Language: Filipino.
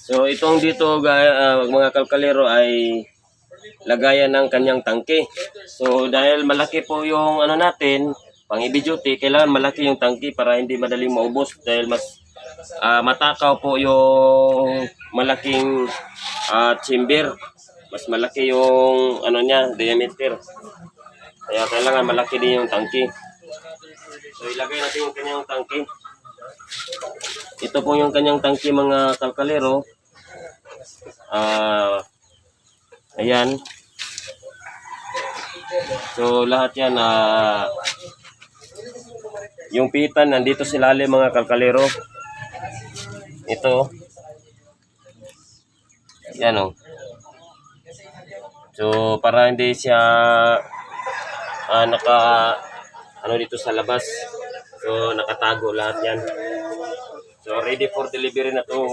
So itong dito mga kalkalero ay lagayan ng kanyang tangke. So dahil malaki po yung ano natin, pang heavy duty, kailangan malaki yung tangke para hindi madaling maubos dahil mas matakaw po yung malaking chamber. Mas malaki yung ano niya, diameter. Kaya kailangan malaki din yung tangke. So ilagay natin yung kanyang tangke. Ito po yung kanyang tangke mga kalkalero. Ayan. So lahat yan yung pitan nandito sa ilalim mga kalkalero. Ito. Yan o. So para hindi siya dito sa labas. So nakatago lahat yan. So ready for delivery na to.